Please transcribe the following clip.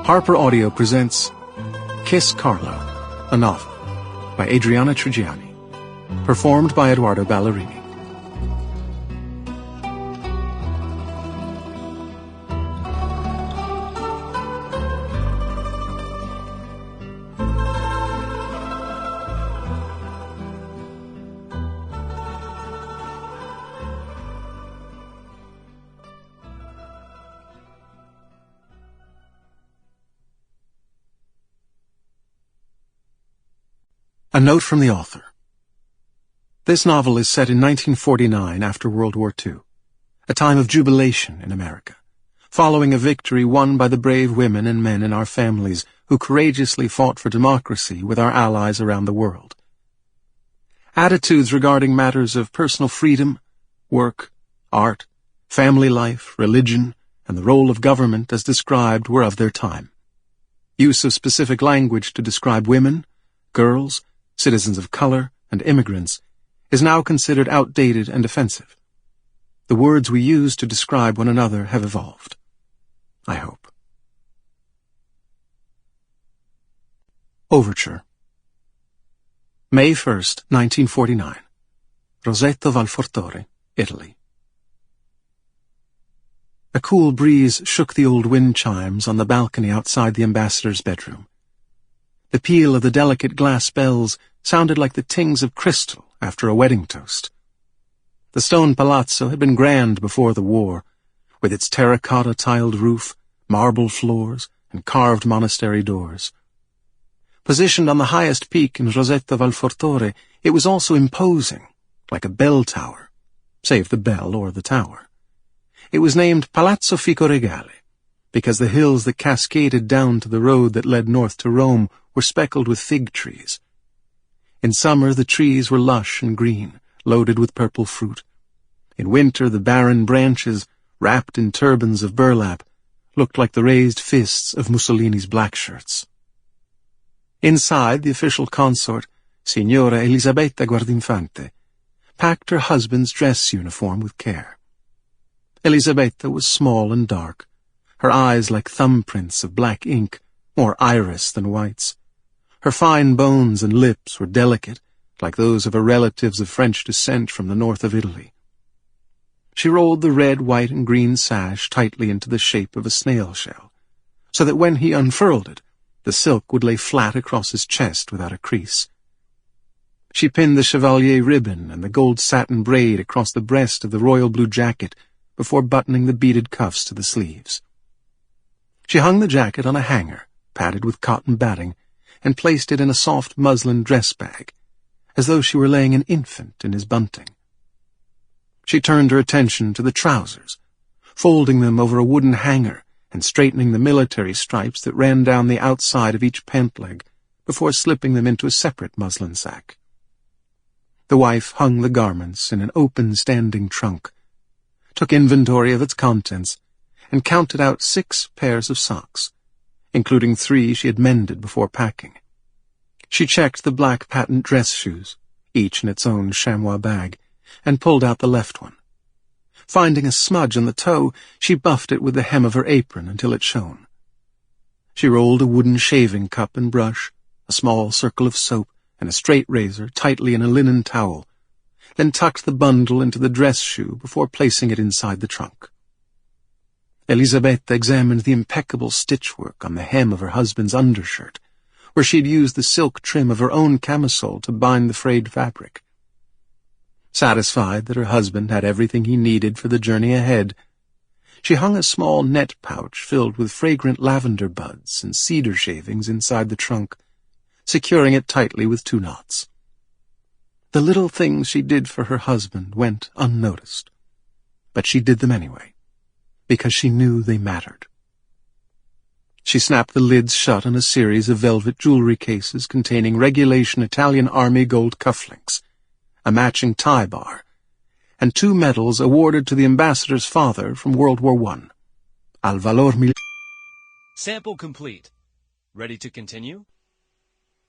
Harper Audio presents Kiss Carlo, a novel by Adriana Trigiani, performed by Edoardo Ballerini. A note from the author. This novel is set in 1949 after World War II, a time of jubilation in America, following a victory won by the brave women and men in our families who courageously fought for democracy with our allies around the world. Attitudes regarding matters of personal freedom, work, art, family life, religion, and the role of government as described were of their time. Use of specific language to describe women, girls, citizens of color, and immigrants is now considered outdated and offensive. The words we use to describe one another have evolved. I hope. Overture. May 1st, 1949. Rosetto Valfortore, Italy. A cool breeze shook the old wind chimes on the balcony outside the ambassador's bedroom. The peal of the delicate glass bells sounded like the tings of crystal after a wedding toast. The stone palazzo had been grand before the war, with its terracotta-tiled roof, marble floors, and carved monastery doors. Positioned on the highest peak in Rosetto Valfortore, it was also imposing, like a bell tower, save the bell or the tower. It was named Palazzo Ficoregale, because the hills that cascaded down to the road that led north to Rome were speckled with fig trees. In summer the trees were lush and green, loaded with purple fruit. In winter the barren branches, wrapped in turbans of burlap, looked like the raised fists of Mussolini's black shirts. Inside, the official consort, Signora Elisabetta Guardinfante, packed her husband's dress uniform with care. Elisabetta was small and dark, her eyes like thumbprints of black ink, more iris than whites. Her fine bones and lips were delicate, like those of her relatives of French descent from the north of Italy. She rolled the red, white, and green sash tightly into the shape of a snail shell, so that when he unfurled it, the silk would lay flat across his chest without a crease. She pinned the chevalier ribbon and the gold satin braid across the breast of the royal blue jacket before buttoning the beaded cuffs to the sleeves. She hung the jacket on a hanger, padded with cotton batting, and placed it in a soft muslin dress bag, as though she were laying an infant in his bunting. She turned her attention to the trousers, folding them over a wooden hanger and straightening the military stripes that ran down the outside of each pant leg before slipping them into a separate muslin sack. The wife hung the garments in an open standing trunk, took inventory of its contents, and counted out 6 pairs of socks, including 3 she had mended before packing. She checked the black patent dress shoes, each in its own chamois bag, and pulled out the left one. Finding a smudge on the toe, she buffed it with the hem of her apron until it shone. She rolled a wooden shaving cup and brush, a small circle of soap, and a straight razor tightly in a linen towel, then tucked the bundle into the dress shoe before placing it inside the trunk. Elisabetta examined the impeccable stitchwork on the hem of her husband's undershirt, where she had used the silk trim of her own camisole to bind the frayed fabric. Satisfied that her husband had everything he needed for the journey ahead, she hung a small net pouch filled with fragrant lavender buds and cedar shavings inside the trunk, securing it tightly with 2 knots. The little things she did for her husband went unnoticed, but she did them anyway, because she knew they mattered. She snapped the lids shut on a series of velvet jewelry cases containing regulation Italian Army gold cufflinks, a matching tie bar, and 2 medals awarded to the ambassador's father from World War I. Al valor mil... Sample complete. Ready to continue?